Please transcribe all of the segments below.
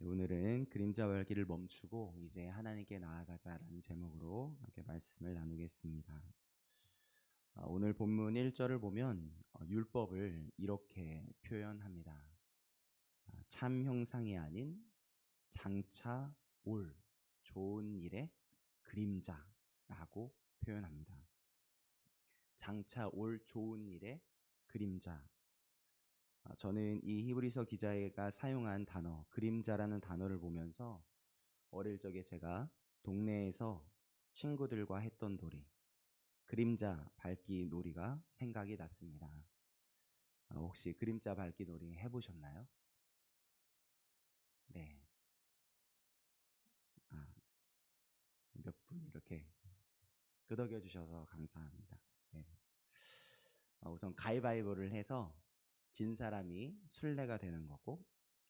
오늘은 그림자 발기를 멈추고 이제 하나님께 나아가자라는 제목으로 이렇게 말씀을 나누겠습니다. 오늘 본문 1절을 보면 율법을 이렇게 표현합니다. 참 형상이 아닌 장차 올 좋은 일의 그림자라고 표현합니다. 장차 올 좋은 일의 그림자. 저는 이 히브리서 기자가 사용한 단어, 그림자라는 단어를 보면서 어릴 적에 제가 동네에서 친구들과 했던 놀이, 그림자 밟기 놀이가 생각이 났습니다. 혹시 그림자 밟기 놀이 해보셨나요? 네. 몇 분 이렇게 끄덕여 주셔서 감사합니다. 네. 우선 가위바위보를 해서 진 사람이 술래가 되는 거고,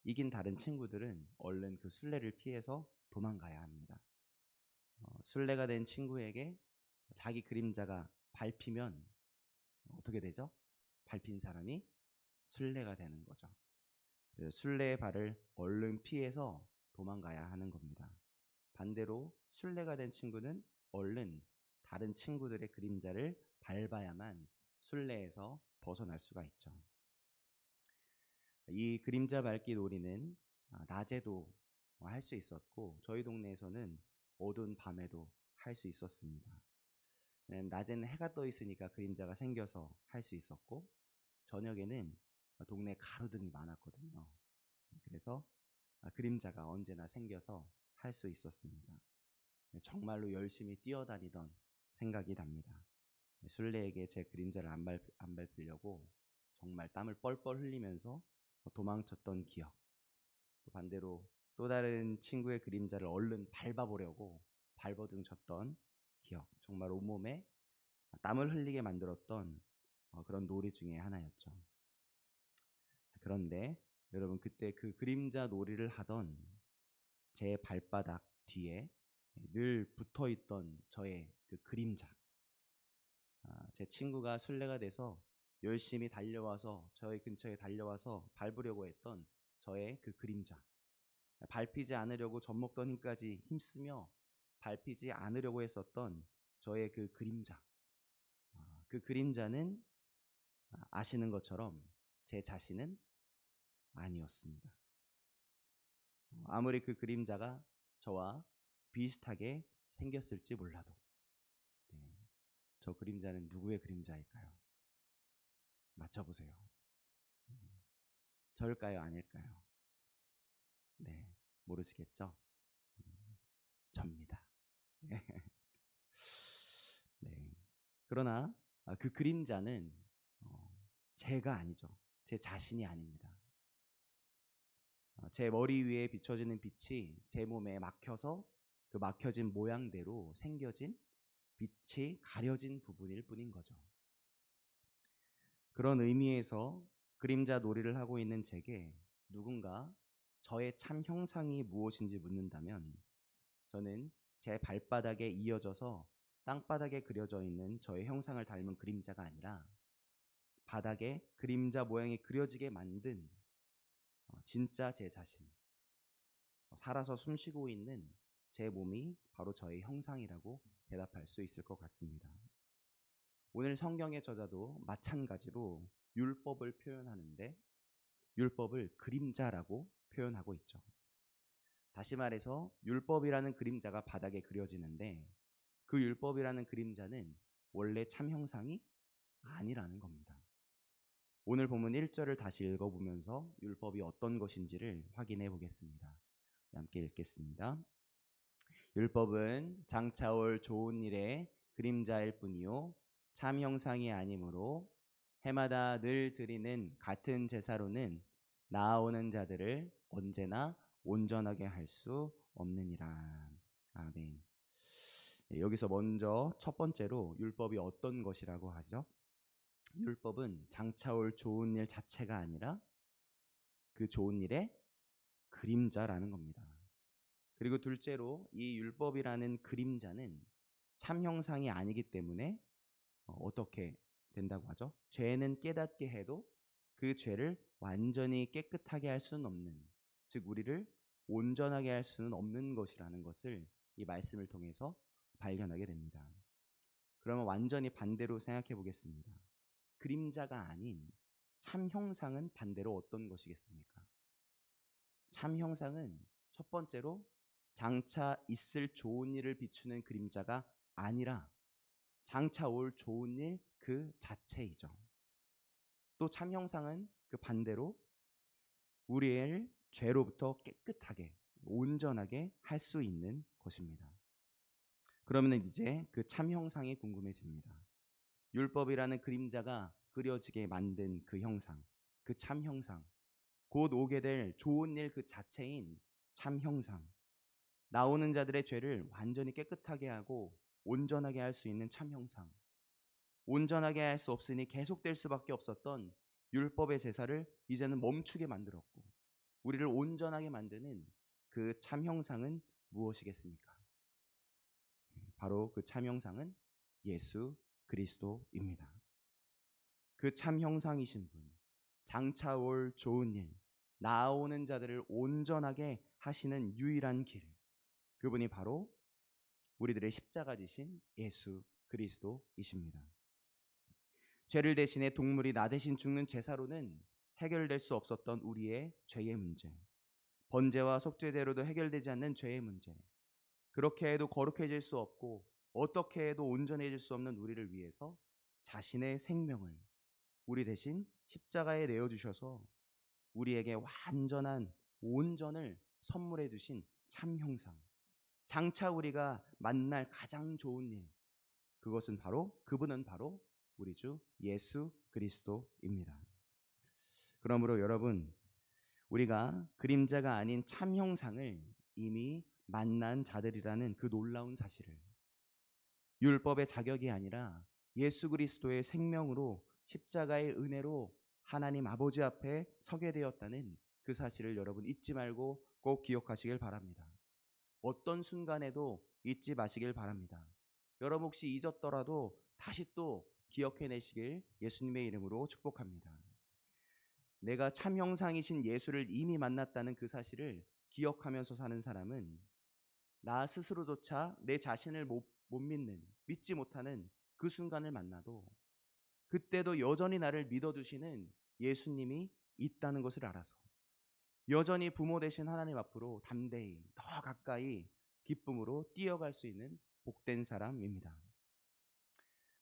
이긴 다른 친구들은 얼른 그 술래를 피해서 도망가야 합니다. 술래가 된 친구에게 자기 그림자가 밟히면 어떻게 되죠? 밟힌 사람이 술래가 되는 거죠. 술래의 발을 얼른 피해서 도망가야 하는 겁니다. 반대로 술래가 된 친구는 얼른 다른 친구들의 그림자를 밟아야만 술래에서 벗어날 수가 있죠. 이 그림자 밟기 놀이는 낮에도 할 수 있었고, 저희 동네에서는 어두운 밤에도 할 수 있었습니다. 낮에는 해가 떠 있으니까 그림자가 생겨서 할 수 있었고, 저녁에는 동네 가로등이 많았거든요. 그래서 그림자가 언제나 생겨서 할 수 있었습니다. 정말로 열심히 뛰어다니던 생각이 납니다. 술래에게 제 그림자를 안 밟으려고 정말 땀을 뻘뻘 흘리면서 도망쳤던 기억, 또 반대로 또 다른 친구의 그림자를 얼른 밟아보려고 발버둥 쳤던 기억, 정말 온몸에 땀을 흘리게 만들었던 그런 놀이 중에 하나였죠. 그런데 여러분, 그때 그 그림자 놀이를 하던 제 발바닥 뒤에 늘 붙어있던 저의 그 그림자, 제 친구가 술래가 돼서 열심히 달려와서 저의 근처에 달려와서 밟으려고 했던 저의 그 그림자, 밟히지 않으려고 젖먹던 힘까지 힘쓰며 밟히지 않으려고 했었던 저의 그 그림자, 그 그림자는 아시는 것처럼 제 자신은 아니었습니다. 아무리 그 그림자가 저와 비슷하게 생겼을지 몰라도, 저 그림자는 누구의 그림자일까요? 맞춰보세요. 저일까요? 아닐까요? 네, 모르시겠죠? 접니다. 네. 그러나 그 그림자는 제가 아니죠. 제 자신이 아닙니다. 제 머리 위에 비춰지는 빛이 제 몸에 막혀서 그 막혀진 모양대로 생겨진 빛이 가려진 부분일 뿐인 거죠. 그런 의미에서 그림자 놀이를 하고 있는 제게 누군가 저의 참 형상이 무엇인지 묻는다면, 저는 제 발바닥에 이어져서 땅바닥에 그려져 있는 저의 형상을 닮은 그림자가 아니라 바닥에 그림자 모양이 그려지게 만든 진짜 제 자신, 살아서 숨쉬고 있는 제 몸이 바로 저의 형상이라고 대답할 수 있을 것 같습니다. 오늘 성경의 저자도 마찬가지로 율법을 표현하는데 율법을 그림자라고 표현하고 있죠. 다시 말해서 율법이라는 그림자가 바닥에 그려지는데 그 율법이라는 그림자는 원래 참 형상이 아니라는 겁니다. 오늘 본문 1절을 다시 읽어보면서 율법이 어떤 것인지를 확인해 보겠습니다. 함께 읽겠습니다. 율법은 장차 올 좋은 일의 그림자일 뿐이요 참 형상이 아니므로 해마다 늘 드리는 같은 제사로는 나아오는 자들을 언제나 온전하게 할 수 없느니라. 아멘. 여기서 먼저 첫 번째로 율법이 어떤 것이라고 하죠? 율법은 장차 올 좋은 일 자체가 아니라 그 좋은 일의 그림자라는 겁니다. 그리고 둘째로 이 율법이라는 그림자는 참 형상이 아니기 때문에 어떻게 된다고 하죠? 죄는 깨닫게 해도 그 죄를 완전히 깨끗하게 할 수는 없는, 즉 우리를 온전하게 할 수는 없는 것이라는 것을 이 말씀을 통해서 발견하게 됩니다. 그러면 완전히 반대로 생각해 보겠습니다. 그림자가 아닌 참 형상은 반대로 어떤 것이겠습니까? 참 형상은 첫 번째로 장차 있을 좋은 일을 비추는 그림자가 아니라 장차 올 좋은 일 그 자체이죠. 또 참 형상은 그 반대로 우리를 죄로부터 깨끗하게 온전하게 할 수 있는 것입니다. 그러면 이제 그 참 형상이 궁금해집니다. 율법이라는 그림자가 그려지게 만든 그 형상, 그 참 형상, 곧 오게 될 좋은 일 그 자체인 참 형상, 나오는 자들의 죄를 완전히 깨끗하게 하고 온전하게 할 수 있는 참 형상, 온전하게 할 수 없으니 계속될 수밖에 없었던 율법의 제사를 이제는 멈추게 만들었고 우리를 온전하게 만드는 그 참 형상은 무엇이겠습니까? 바로 그 참 형상은 예수 그리스도입니다. 그 참 형상이신 분, 장차 올 좋은 일, 나아오는 자들을 온전하게 하시는 유일한 길, 그분이 바로 우리들의 십자가 지신 예수 그리스도이십니다. 죄를 대신해 동물이 나 대신 죽는 제사로는 해결될 수 없었던 우리의 죄의 문제, 번제와 속죄제로도 해결되지 않는 죄의 문제, 그렇게 해도 거룩해질 수 없고 어떻게 해도 온전해질 수 없는 우리를 위해서 자신의 생명을 우리 대신 십자가에 내어주셔서 우리에게 완전한 온전을 선물해 주신 참 형상, 장차 우리가 만날 가장 좋은 일, 그것은 바로 그분은 바로 우리 주 예수 그리스도입니다. 그러므로 여러분, 우리가 그림자가 아닌 참 형상을 이미 만난 자들이라는 그 놀라운 사실을, 율법의 자격이 아니라 예수 그리스도의 생명으로 십자가의 은혜로 하나님 아버지 앞에 서게 되었다는 그 사실을 여러분 잊지 말고 꼭 기억하시길 바랍니다. 어떤 순간에도 잊지 마시길 바랍니다. 여러분 혹시 잊었더라도 다시 또 기억해내시길 예수님의 이름으로 축복합니다. 내가 참 형상이신 예수를 이미 만났다는 그 사실을 기억하면서 사는 사람은 나 스스로조차 내 자신을 못 믿지 못하는 그 순간을 만나도 그때도 여전히 나를 믿어주시는 예수님이 있다는 것을 알아서 여전히 부모 되신 하나님 앞으로 담대히 더 가까이 기쁨으로 뛰어갈 수 있는 복된 사람입니다.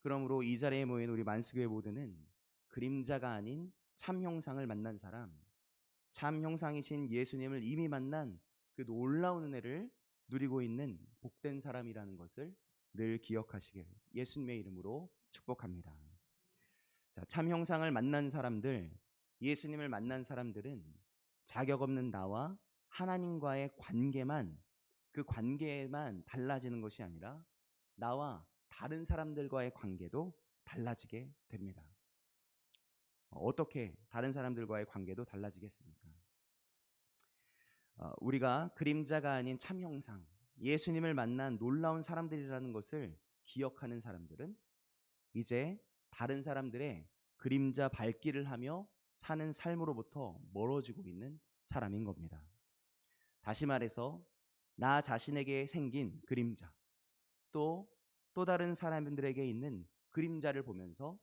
그러므로 이 자리에 모인 우리 만수교회 모두는 그림자가 아닌 참 형상을 만난 사람, 참 형상이신 예수님을 이미 만난 그 놀라운 은혜를 누리고 있는 복된 사람이라는 것을 늘 기억하시길 예수님의 이름으로 축복합니다. 자, 참 형상을 만난 사람들, 예수님을 만난 사람들은 자격 없는 나와 하나님과의 그 관계만 달라지는 것이 아니라 나와 다른 사람들과의 관계도 달라지게 됩니다. 어떻게 다른 사람들과의 관계도 달라지겠습니까? 우리가 그림자가 아닌 참 형상, 예수님을 만난 놀라운 사람들이라는 것을 기억하는 사람들은 이제 다른 사람들의 그림자 밟기를 하며 사는 삶으로부터 멀어지고 있는 사람인 겁니다. 다시 말해서 나 자신에게 생긴 그림자, 또 다른 사람들에게 있는 그림자를 보면서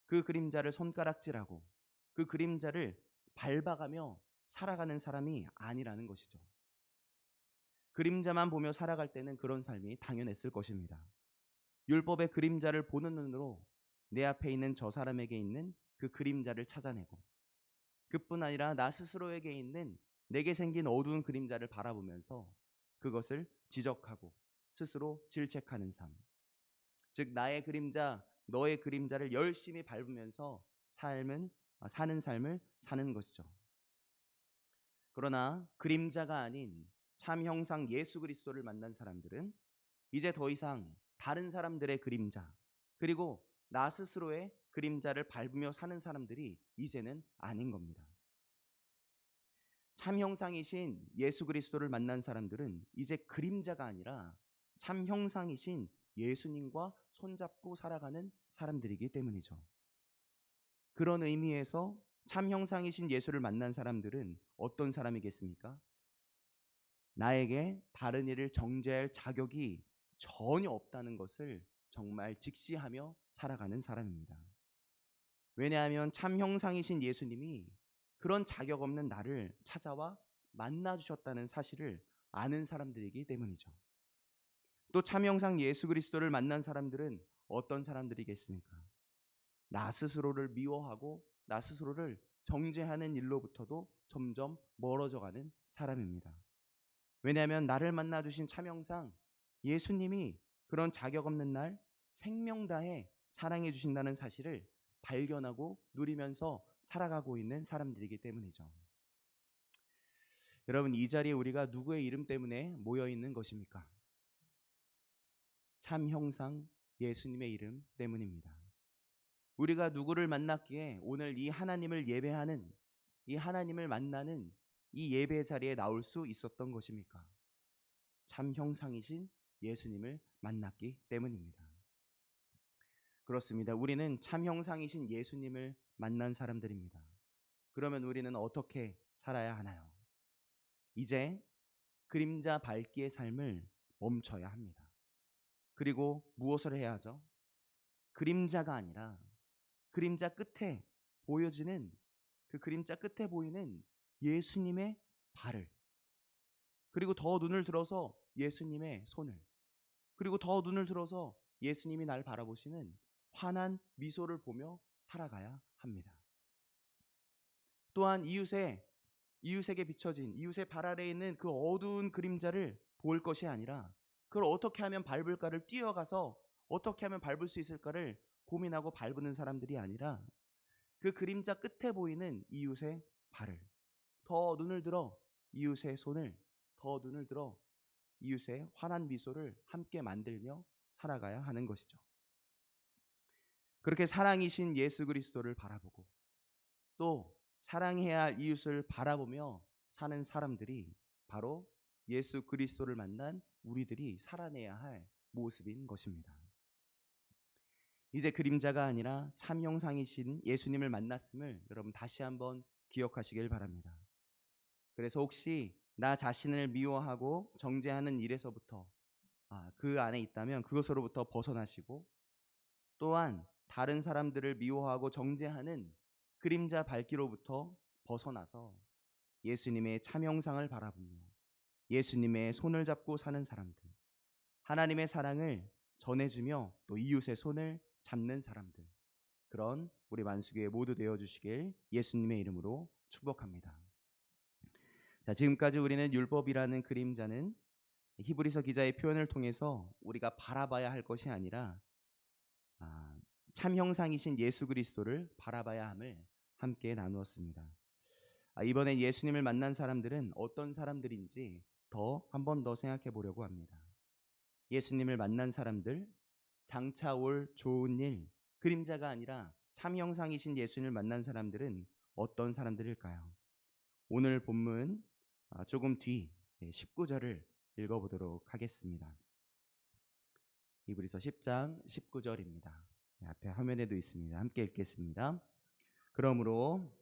그 그림자를 손가락질하고 그 그림자를 밟아가며 살아가는 사람이 아니라는 것이죠. 그림자만 보며 살아갈 때는 그런 삶이 당연했을 것입니다. 율법의 그림자를 보는 눈으로 내 앞에 있는 저 사람에게 있는 그 그림자를 찾아내고 그뿐 아니라 나 스스로에게 있는 내게 생긴 어두운 그림자를 바라보면서 그것을 지적하고 스스로 질책하는 삶, 즉 나의 그림자, 너의 그림자를 열심히 밟으면서 사는 삶을 사는 것이죠. 그러나 그림자가 아닌 참 형상 예수 그리스도를 만난 사람들은 이제 더 이상 다른 사람들의 그림자, 그리고 나 스스로의 그림자를 밟으며 사는 사람들이 이제는 아닌 겁니다. 참 형상이신 예수 그리스도를 만난 사람들은 이제 그림자가 아니라 참 형상이신 예수님과 손잡고 살아가는 사람들이기 때문이죠. 그런 의미에서 참 형상이신 예수를 만난 사람들은 어떤 사람이겠습니까? 나에게 다른 일을 정죄할 자격이 전혀 없다는 것을 정말 직시하며 살아가는 사람입니다. 왜냐하면 참 형상이신 예수님이 그런 자격 없는 나를 찾아와 만나 주셨다는 사실을 아는 사람들이기 때문이죠. 또 참 형상 예수 그리스도를 만난 사람들은 어떤 사람들이겠습니까? 나 스스로를 미워하고 나 스스로를 정죄하는 일로부터도 점점 멀어져 가는 사람입니다. 왜냐하면 나를 만나 주신 참 형상 예수님이 그런 자격 없는 날 생명 다해 사랑해 주신다는 사실을 발견하고 누리면서 살아가고 있는 사람들이기 때문이죠. 여러분, 이 자리에 우리가 누구의 이름 때문에 모여 있는 것입니까? 참 형상 예수님의 이름 때문입니다. 우리가 누구를 만났기에 오늘 이 하나님을 예배하는, 이 하나님을 만나는 이 예배 자리에 나올 수 있었던 것입니까? 참 형상이신 예수님을 만났기 때문입니다. 그렇습니다. 우리는 참 형상이신 예수님을 만난 사람들입니다. 그러면 우리는 어떻게 살아야 하나요? 이제 그림자 밟기의 삶을 멈춰야 합니다. 그리고 무엇을 해야 하죠? 그림자가 아니라 그림자 끝에 보여지는, 그 그림자 끝에 보이는 예수님의 발을, 그리고 더 눈을 들어서 예수님의 손을, 그리고 더 눈을 들어서 예수님이 날 바라보시는 환한 미소를 보며 살아가야 합니다. 또한 이웃에게 비춰진, 이웃의 발 아래에 있는 그 어두운 그림자를 볼 것이 아니라 그걸 어떻게 하면 밟을까를 뛰어가서 어떻게 하면 밟을 수 있을까를 고민하고 밟는 사람들이 아니라 그 그림자 끝에 보이는 이웃의 발을, 더 눈을 들어 이웃의 손을, 더 눈을 들어 이웃의 환한 미소를 함께 만들며 살아가야 하는 것이죠. 그렇게 사랑이신 예수 그리스도를 바라보고 또 사랑해야 할 이웃을 바라보며 사는 사람들이 바로 예수 그리스도를 만난 우리들이 살아내야 할 모습인 것입니다. 이제 그림자가 아니라 참 형상이신 예수님을 만났음을 여러분 다시 한번 기억하시길 바랍니다. 그래서 혹시 나 자신을 미워하고 정죄하는 일에서부터 그 안에 있다면 그것으로부터 벗어나시고, 또한 다른 사람들을 미워하고 정죄하는 그림자 밟기로부터 벗어나서 예수님의 참 형상을 바라보며 예수님의 손을 잡고 사는 사람들, 하나님의 사랑을 전해주며 또 이웃의 손을 잡는 사람들, 그런 우리 만수교회 모두 되어주시길 예수님의 이름으로 축복합니다. 자, 지금까지 우리는 율법이라는 그림자는 히브리서 기자의 표현을 통해서 우리가 바라봐야 할 것이 아니라 참 형상이신 예수 그리스도를 바라봐야 함을 함께 나누었습니다. 이번에 예수님을 만난 사람들은 어떤 사람들인지 한 번 더 생각해 보려고 합니다. 예수님을 만난 사람들, 장차 올 좋은 일, 그림자가 아니라 참 형상이신 예수님을 만난 사람들은 어떤 사람들일까요? 오늘 본문 조금 뒤 19절을 읽어보도록 하겠습니다. 히브리서 10장 19절입니다. 앞에 화면에도 있습니다. 함께 읽겠습니다. 그러므로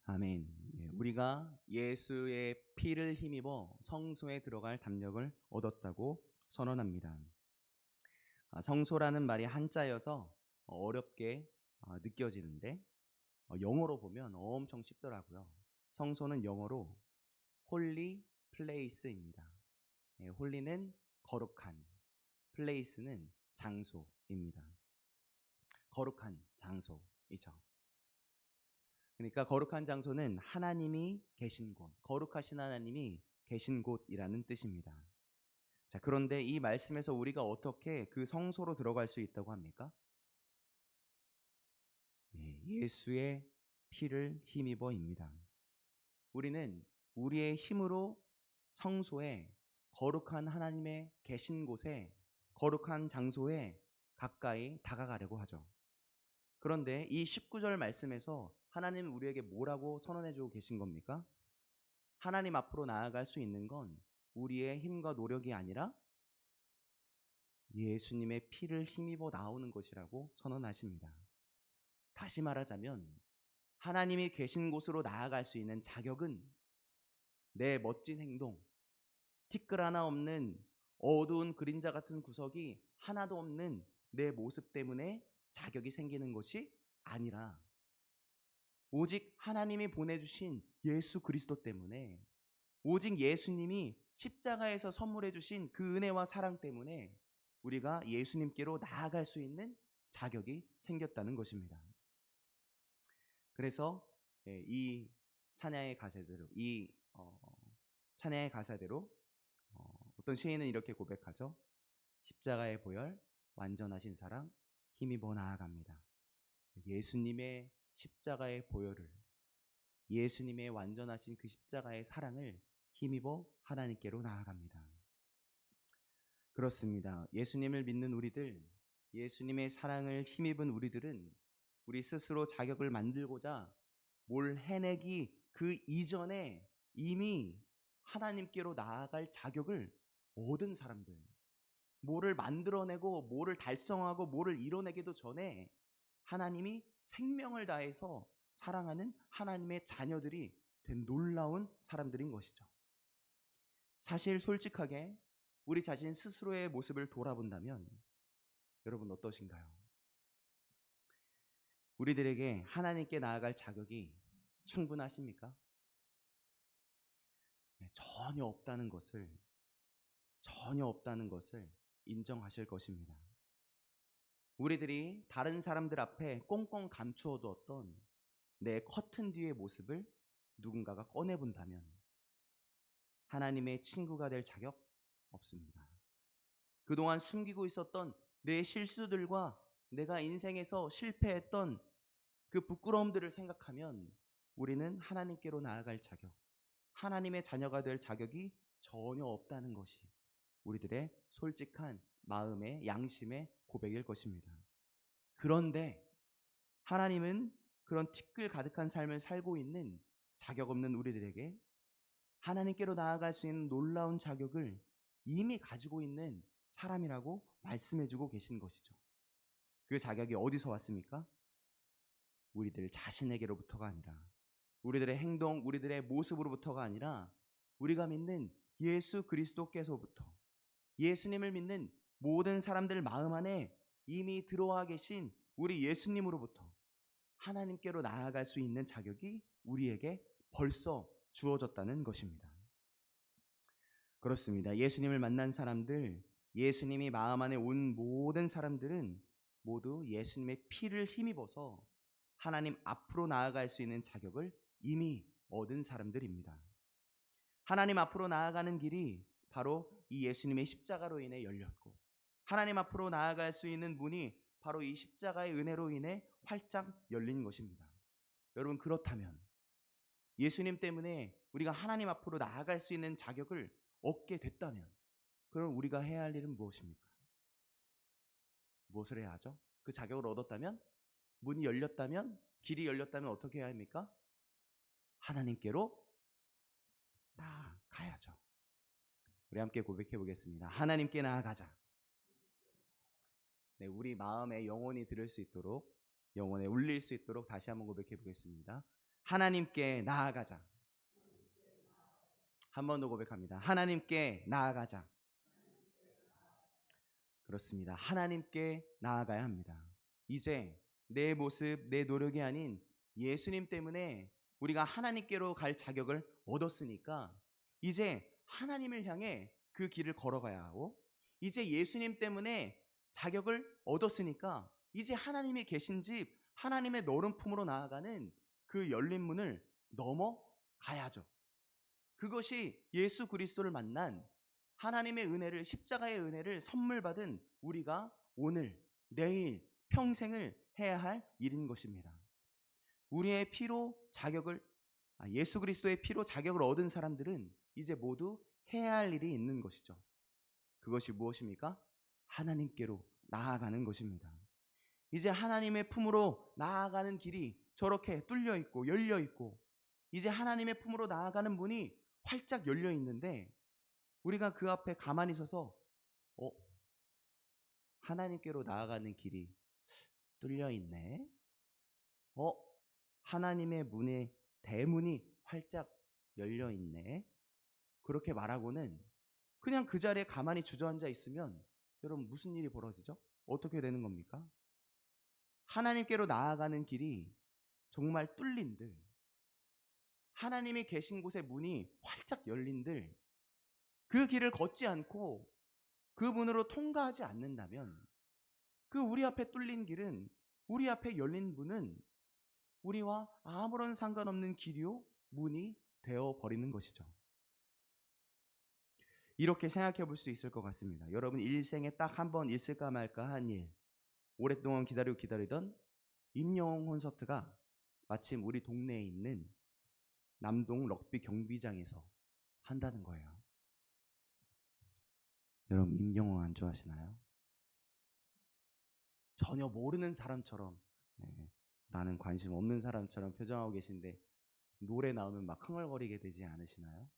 아멘. 우리가 예수의 피를 힘입어 성소에 들어갈 담력을 얻었다고 선언합니다. 성소라는 말이 한자여서 어렵게 느껴지는데 영어로 보면 엄청 쉽더라고요. 성소는 영어로 홀리 플레이스입니다. 홀리는 거룩한, 플레이스는 장소입니다. 거룩한 장소이죠. 그러니까 거룩한 장소는 하나님이 계신 곳, 거룩하신 하나님이 계신 곳이라는 뜻입니다. 자, 그런데 이 말씀에서 우리가 어떻게 그 성소로 들어갈 수 있다고 합니까? 예수의 피를 힘입어입니다. 우리는 우리의 힘으로 성소에, 거룩한 하나님의 계신 곳에, 거룩한 장소에 가까이 다가가려고 하죠. 그런데 이 19절 말씀에서 하나님은 우리에게 뭐라고 선언해 주고 계신 겁니까? 하나님 앞으로 나아갈 수 있는 건 우리의 힘과 노력이 아니라 예수님의 피를 힘입어 나오는 것이라고 선언하십니다. 다시 말하자면 하나님이 계신 곳으로 나아갈 수 있는 자격은 내 멋진 행동, 티끌 하나 없는 어두운 그림자 같은 구석이 하나도 없는 내 모습 때문에 자격이 생기는 것이 아니라 오직 하나님이 보내주신 예수 그리스도 때문에, 오직 예수님이 십자가에서 선물해 주신 그 은혜와 사랑 때문에 우리가 예수님께로 나아갈 수 있는 자격이 생겼다는 것입니다. 그래서 이 찬양의 가사대로 찬양의 가사대로 어떤 시인은 이렇게 고백하죠. 십자가의 보혈, 완전하신 사랑, 힘입어 나아갑니다. 예수님의 십자가의 보혈을, 예수님의 완전하신 그 십자가의 사랑을 힘입어 하나님께로 나아갑니다. 그렇습니다. 예수님을 믿는 우리들, 예수님의 사랑을 힘입은 우리들은 우리 스스로 자격을 만들고자 뭘 해내기 그 이전에 이미 하나님께로 나아갈 자격을 얻은 사람들, 뭐를 만들어내고 뭐를 달성하고 뭐를 이뤄내기도 전에 하나님이 생명을 다해서 사랑하는 하나님의 자녀들이 된 놀라운 사람들인 것이죠. 사실 솔직하게 우리 자신 스스로의 모습을 돌아본다면 여러분 어떠신가요? 우리들에게 하나님께 나아갈 자격이 충분하십니까? 전혀 없다는 것을 인정하실 것입니다. 우리들이 다른 사람들 앞에 꽁꽁 감추어 두었던 내 커튼 뒤의 모습을 누군가가 꺼내본다면 하나님의 친구가 될 자격 없습니다. 그동안 숨기고 있었던 내 실수들과 내가 인생에서 실패했던 그 부끄러움들을 생각하면 우리는 하나님께로 나아갈 자격, 하나님의 자녀가 될 자격이 전혀 없다는 것이 우리들의 솔직한 마음의 양심의 고백일 것입니다. 그런데 하나님은 그런 티끌 가득한 삶을 살고 있는 자격 없는 우리들에게 하나님께로 나아갈 수 있는 놀라운 자격을 이미 가지고 있는 사람이라고 말씀해주고 계신 것이죠. 그 자격이 어디서 왔습니까? 우리들 자신에게로부터가 아니라, 우리들의 행동, 우리들의 모습으로부터가 아니라 우리가 믿는 예수 그리스도께서부터, 예수님을 믿는 모든 사람들 마음 안에 이미 들어와 계신 우리 예수님으로부터 하나님께로 나아갈 수 있는 자격이 우리에게 벌써 주어졌다는 것입니다. 그렇습니다. 예수님을 만난 사람들, 예수님이 마음 안에 온 모든 사람들은 모두 예수님의 피를 힘입어서 하나님 앞으로 나아갈 수 있는 자격을 이미 얻은 사람들입니다. 하나님 앞으로 나아가는 길이 바로 이 예수님의 십자가로 인해 열렸고, 하나님 앞으로 나아갈 수 있는 문이 바로 이 십자가의 은혜로 인해 활짝 열린 것입니다. 여러분, 그렇다면 예수님 때문에 우리가 하나님 앞으로 나아갈 수 있는 자격을 얻게 됐다면 그럼 우리가 해야 할 일은 무엇입니까? 무엇을 해야 하죠? 그 자격을 얻었다면, 문이 열렸다면, 길이 열렸다면 어떻게 해야 합니까? 하나님께로 나아가야죠. 우리 함께 고백해 보겠습니다. 하나님께 나아가자. 네, 우리 마음에 영혼이 들을 수 있도록, 영혼에 울릴 수 있도록 다시 한번 고백해 보겠습니다. 하나님께 나아가자. 한 번 더 고백합니다. 하나님께 나아가자. 그렇습니다. 하나님께 나아가야 합니다. 이제 내 모습, 내 노력이 아닌 예수님 때문에 우리가 하나님께로 갈 자격을 얻었으니까 이제 하나님을 향해 그 길을 걸어가야 하고, 이제 예수님 때문에 자격을 얻었으니까 이제 하나님이 계신 집, 하나님의 너른 품으로 나아가는 그 열린 문을 넘어가야죠. 그것이 예수 그리스도를 만난 하나님의 은혜를, 십자가의 은혜를 선물 받은 우리가 오늘, 내일, 평생을 해야 할 일인 것입니다. 우리의 피로 예수 그리스도의 피로 자격을 얻은 사람들은 이제 모두 해야 할 일이 있는 것이죠. 그것이 무엇입니까? 하나님께로 나아가는 것입니다. 이제 하나님의 품으로 나아가는 길이 저렇게 뚫려 있고 열려 있고, 이제 하나님의 품으로 나아가는 문이 활짝 열려 있는데 우리가 그 앞에 가만히 서서 하나님께로 나아가는 길이 뚫려 있네? 어, 하나님의 문에 대문이 활짝 열려 있네. 그렇게 말하고는 그냥 그 자리에 가만히 주저앉아 있으면 여러분 무슨 일이 벌어지죠? 어떻게 되는 겁니까? 하나님께로 나아가는 길이 정말 뚫린들, 하나님이 계신 곳의 문이 활짝 열린들, 그 길을 걷지 않고 그 문으로 통과하지 않는다면 그 우리 앞에 뚫린 길은, 우리 앞에 열린 문은 우리와 아무런 상관없는 길이요 문이 되어 버리는 것이죠. 이렇게 생각해 볼 수 있을 것 같습니다. 여러분 일생에 딱 한 번 있을까 말까 한 일, 오랫동안 기다리고 기다리던 임영웅 콘서트가 마침 우리 동네에 있는 남동 럭비 경기장에서 한다는 거예요. 여러분 임영웅 안 좋아하시나요? 전혀 모르는 사람처럼, 나는 관심 없는 사람처럼 표정하고 계신데 노래 나오면 막 흥얼거리게 되지 않으시나요?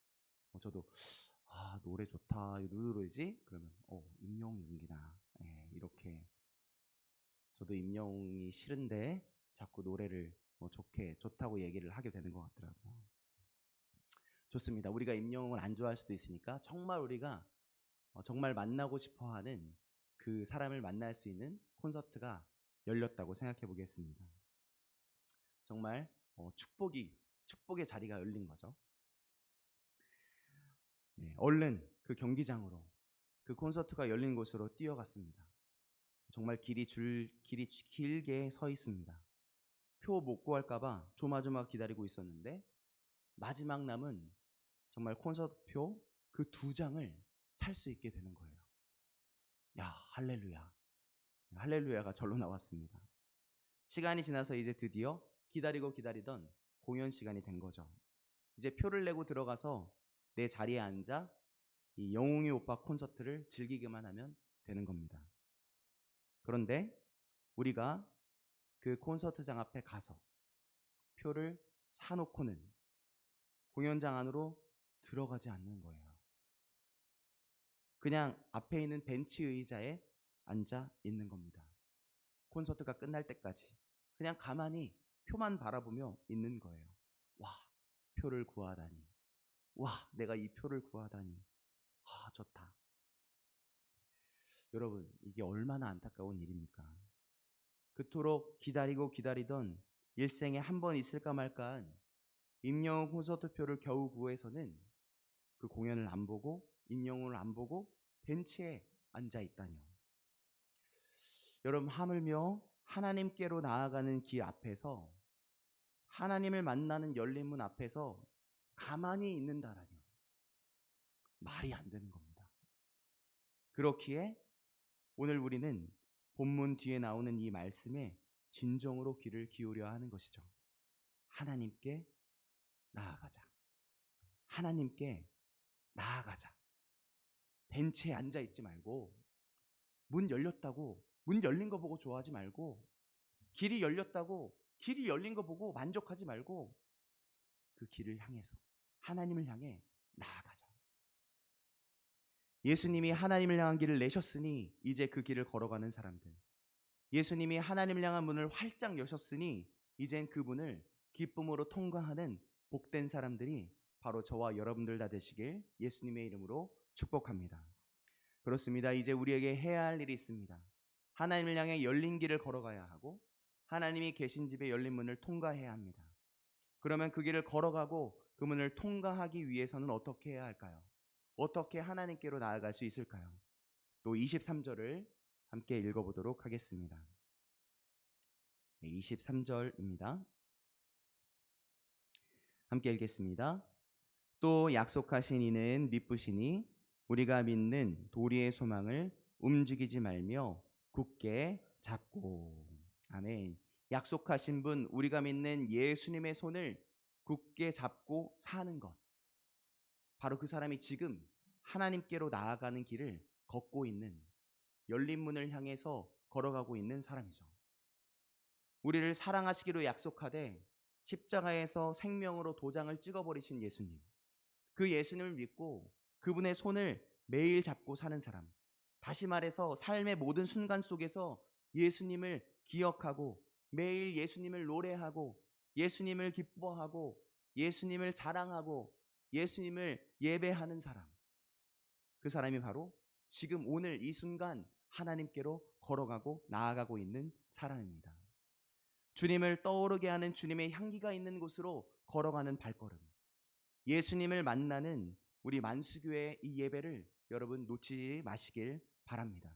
저도 노래 좋다. 이거 누구 노래지? 그러면 임영웅이구나. 이렇게 저도 임영웅이 싫은데 자꾸 노래를 좋다고 얘기를 하게 되는 것 같더라고요. 좋습니다. 우리가 임영웅을 안 좋아할 수도 있으니까 정말 우리가 정말 만나고 싶어하는 그 사람을 만날 수 있는 콘서트가 열렸다고 생각해 보겠습니다. 정말 축복의 자리가 열린 거죠. 네, 얼른 그 경기장으로, 그 콘서트가 열린 곳으로 뛰어갔습니다. 정말 길이 길게 서 있습니다. 표 못 구할까봐 조마조마 기다리고 있었는데 마지막 남은 정말 콘서트 표 그 2장을 살 수 있게 되는 거예요. 야, 할렐루야. 할렐루야가 절로 나왔습니다. 시간이 지나서 이제 드디어 기다리고 기다리던 공연 시간이 된 거죠. 이제 표를 내고 들어가서 내 자리에 앉아 이 영웅이 오빠 콘서트를 즐기기만 하면 되는 겁니다. 그런데 우리가 그 콘서트장 앞에 가서 표를 사놓고는 공연장 안으로 들어가지 않는 거예요. 그냥 앞에 있는 벤치 의자에 앉아 있는 겁니다. 콘서트가 끝날 때까지 그냥 가만히 표만 바라보며 있는 거예요. 와, 표를 구하다니. 와, 내가 이 표를 구하다니. 좋다. 여러분, 이게 얼마나 안타까운 일입니까? 그토록 기다리고 기다리던 일생에 한 번 있을까 말까한 임영웅 콘서트표를 겨우 구해서는 그 공연을 안 보고, 임영웅을 안 보고 벤치에 앉아 있다뇨. 여러분, 하물며 하나님께로 나아가는 길 앞에서, 하나님을 만나는 열린 문 앞에서 가만히 있는다라뇨. 말이 안 되는 겁니다. 그렇기에 오늘 우리는 본문 뒤에 나오는 이 말씀에 진정으로 귀를 기울여야 하는 것이죠. 하나님께 나아가자. 하나님께 나아가자. 벤치에 앉아 있지 말고, 문 열렸다고 문 열린 거 보고 좋아하지 말고, 길이 열렸다고 길이 열린 거 보고 만족하지 말고, 그 길을 향해서 하나님을 향해 나아가자. 예수님이 하나님을 향한 길을 내셨으니 이제 그 길을 걸어가는 사람들, 예수님이 하나님을 향한 문을 활짝 여셨으니 이젠 그 문을 기쁨으로 통과하는 복된 사람들이 바로 저와 여러분들 다 되시길 예수님의 이름으로 축복합니다. 그렇습니다. 이제 우리에게 해야 할 일이 있습니다. 하나님을 향해 열린 길을 걸어가야 하고, 하나님이 계신 집에 열린 문을 통과해야 합니다. 그러면 그 길을 걸어가고 그 문을 통과하기 위해서는 어떻게 해야 할까요? 어떻게 하나님께로 나아갈 수 있을까요? 또 23절을 함께 읽어보도록 하겠습니다. 23절입니다. 함께 읽겠습니다. 또 약속하신 이는 미쁘시니 우리가 믿는 도리의 소망을 움직이지 말며 굳게 잡고. 아멘. 약속하신 분, 우리가 믿는 예수님의 손을 굳게 잡고 사는 것, 바로 그 사람이 지금 하나님께로 나아가는 길을 걷고 있는, 열린 문을 향해서 걸어가고 있는 사람이죠. 우리를 사랑하시기로 약속하되 십자가에서 생명으로 도장을 찍어버리신 예수님, 그 예수님을 믿고 그분의 손을 매일 잡고 사는 사람, 다시 말해서 삶의 모든 순간 속에서 예수님을 기억하고 매일 예수님을 노래하고 예수님을 기뻐하고 예수님을 자랑하고 예수님을 예배하는 사람, 그 사람이 바로 지금 오늘 이 순간 하나님께로 걸어가고 나아가고 있는 사람입니다. 주님을 떠오르게 하는 주님의 향기가 있는 곳으로 걸어가는 발걸음, 예수님을 만나는 우리 만수교회의 이 예배를 여러분 놓치지 마시길 바랍니다.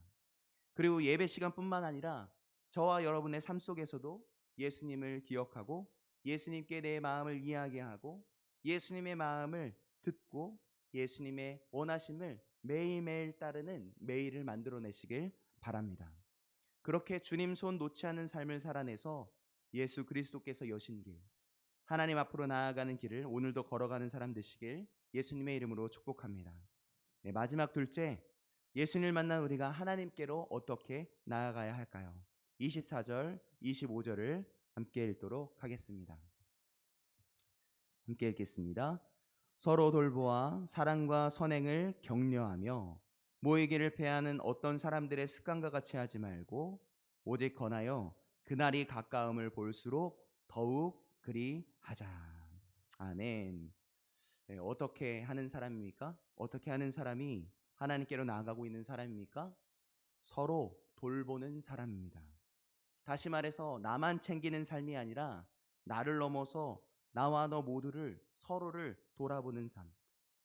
그리고 예배 시간뿐만 아니라 저와 여러분의 삶 속에서도 예수님을 기억하고 예수님께 내 마음을 이야기하고 예수님의 마음을 듣고 예수님의 원하심을 매일매일 따르는 매일을 만들어내시길 바랍니다. 그렇게 주님 손 놓지 않는 삶을 살아내서 예수 그리스도께서 여신 길, 하나님 앞으로 나아가는 길을 오늘도 걸어가는 사람 되시길 예수님의 이름으로 축복합니다. 네, 마지막 둘째, 예수님을 만난 우리가 하나님께로 어떻게 나아가야 할까요? 24절, 25절을 함께 읽도록 하겠습니다. 함께 읽겠습니다. 서로 돌보아 사랑과 선행을 격려하며 모이기를 패하는 어떤 사람들의 습관과 같이 하지 말고 오직 권하여 그날이 가까움을 볼수록 더욱 그리하자. 아멘. 네, 어떻게 하는 사람입니까? 어떻게 하는 사람이 하나님께로 나아가고 있는 사람입니까? 서로 돌보는 사람입니다. 다시 말해서 나만 챙기는 삶이 아니라 나를 넘어서 나와 너 모두를 서로를 돌아보는 삶.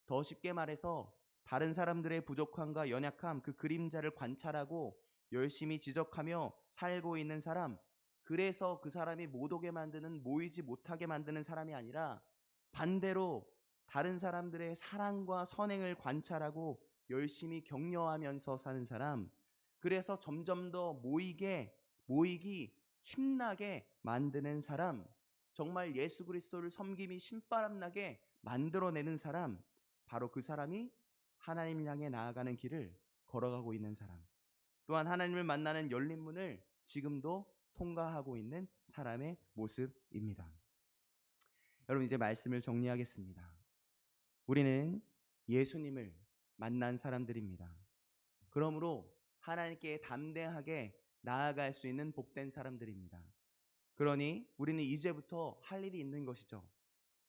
더 쉽게 말해서 다른 사람들의 부족함과 연약함, 그 그림자를 관찰하고 열심히 지적하며 살고 있는 사람, 그래서 그 사람이 못 오게 만드는, 모이지 못하게 만드는 사람이 아니라 반대로 다른 사람들의 사랑과 선행을 관찰하고 열심히 격려하면서 사는 사람, 그래서 점점 더 모이기 힘나게 만드는 사람, 정말 예수 그리스도를 섬김이 신바람나게 만들어내는 사람, 바로 그 사람이 하나님을 향해 나아가는 길을 걸어가고 있는 사람, 또한 하나님을 만나는 열린 문을 지금도 통과하고 있는 사람의 모습입니다. 여러분, 이제 말씀을 정리하겠습니다. 우리는 예수님을 만난 사람들입니다. 그러므로 하나님께 담대하게 나아갈 수 있는 복된 사람들입니다. 그러니 우리는 이제부터 할 일이 있는 것이죠.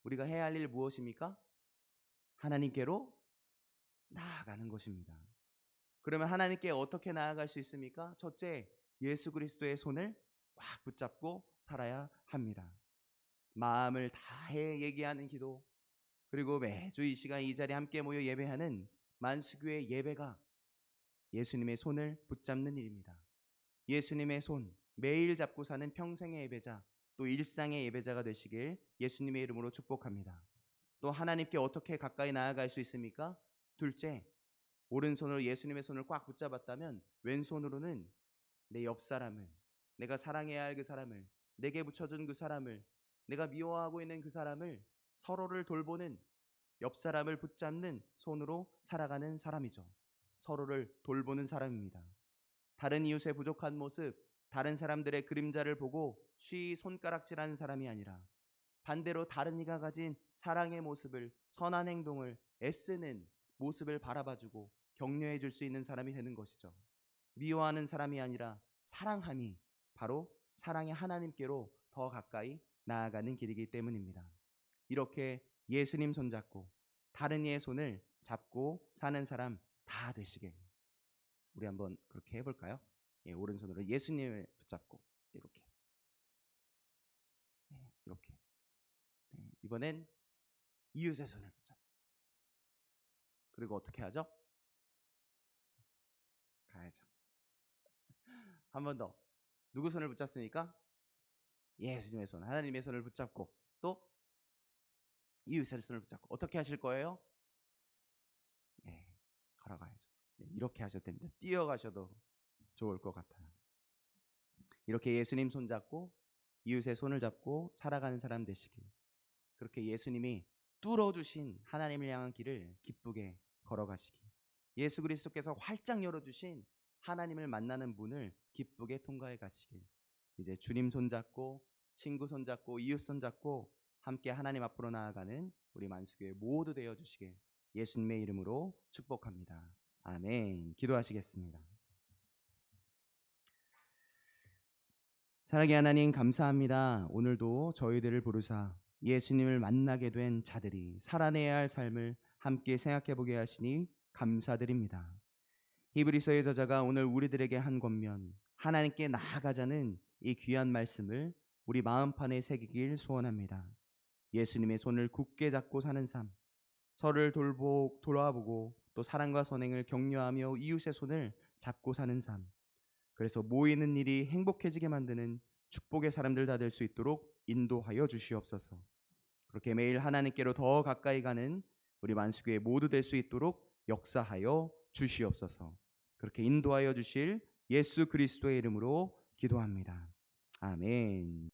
우리가 해야 할 일 무엇입니까? 하나님께로 나아가는 것입니다. 그러면 하나님께 어떻게 나아갈 수 있습니까? 첫째, 예수 그리스도의 손을 꽉 붙잡고 살아야 합니다. 마음을 다해 얘기하는 기도, 그리고 매주 이 시간 이 자리에 함께 모여 예배하는 만수교의 예배가 예수님의 손을 붙잡는 일입니다. 예수님의 손 매일 잡고 사는 평생의 예배자, 또 일상의 예배자가 되시길 예수님의 이름으로 축복합니다. 또 하나님께 어떻게 가까이 나아갈 수 있습니까? 둘째, 오른손으로 예수님의 손을 꽉 붙잡았다면 왼손으로는 내 옆 사람을, 내가 사랑해야 할 그 사람을, 내게 붙여준 그 사람을, 내가 미워하고 있는 그 사람을 서로를 돌보는, 옆 사람을 붙잡는 손으로 살아가는 사람이죠. 서로를 돌보는 사람입니다. 다른 이웃의 부족한 모습, 다른 사람들의 그림자를 보고 쉬이 손가락질하는 사람이 아니라 반대로 다른 이가 가진 사랑의 모습을, 선한 행동을, 애쓰는 모습을 바라봐주고 격려해 줄 수 있는 사람이 되는 것이죠. 미워하는 사람이 아니라 사랑함이 바로 사랑의 하나님께로 더 가까이 나아가는 길이기 때문입니다. 이렇게 예수님 손잡고 다른 이의 손을 잡고 사는 사람 다 되시게, 우리 한번 그렇게 해볼까요? 예, 오른손으로 예수님을 붙잡고 이렇게, 이렇게. 이번엔 이웃의 손을 붙잡고, 그리고 어떻게 하죠? 가야죠. 한 번 더. 누구 손을 붙잡습니까? 예수님의 손, 하나님의 손을 붙잡고 또 이웃의 손을 붙잡고 어떻게 하실 거예요? 예, 걸어가야죠. 이렇게 하셔도 됩니다. 뛰어가셔도 좋을 것 같아요. 이렇게 예수님 손 잡고 이웃의 손을 잡고 살아가는 사람 되시길, 그렇게 예수님이 뚫어주신 하나님을 향한 길을 기쁘게 걸어가시길, 예수 그리스도께서 활짝 열어주신 하나님을 만나는 문을 기쁘게 통과해 가시길, 이제 주님 손잡고 친구 손잡고 이웃 손잡고 함께 하나님 앞으로 나아가는 우리 만수교회 모두 되어주시길 예수님의 이름으로 축복합니다. 아멘. 기도하시겠습니다. 사랑의 하나님 감사합니다. 오늘도 저희들을 부르사 예수님을 만나게 된 자들이 살아내야 할 삶을 함께 생각해 보게 하시니 감사드립니다. 히브리서의 저자가 오늘 우리들에게 한 권면 하나님께 나아가자는 이 귀한 말씀을 우리 마음판에 새기길 소원합니다. 예수님의 손을 굳게 잡고 사는 삶, 서로를 돌아보고 또 사랑과 선행을 격려하며 이웃의 손을 잡고 사는 삶, 그래서 모이는 일이 행복해지게 만드는 축복의 사람들 다 될 수 있도록 인도하여 주시옵소서. 그렇게 매일 하나님께로 더 가까이 가는 우리 만수교회 모두 될 수 있도록 역사하여 주시옵소서. 그렇게 인도하여 주실 예수 그리스도의 이름으로 기도합니다. 아멘.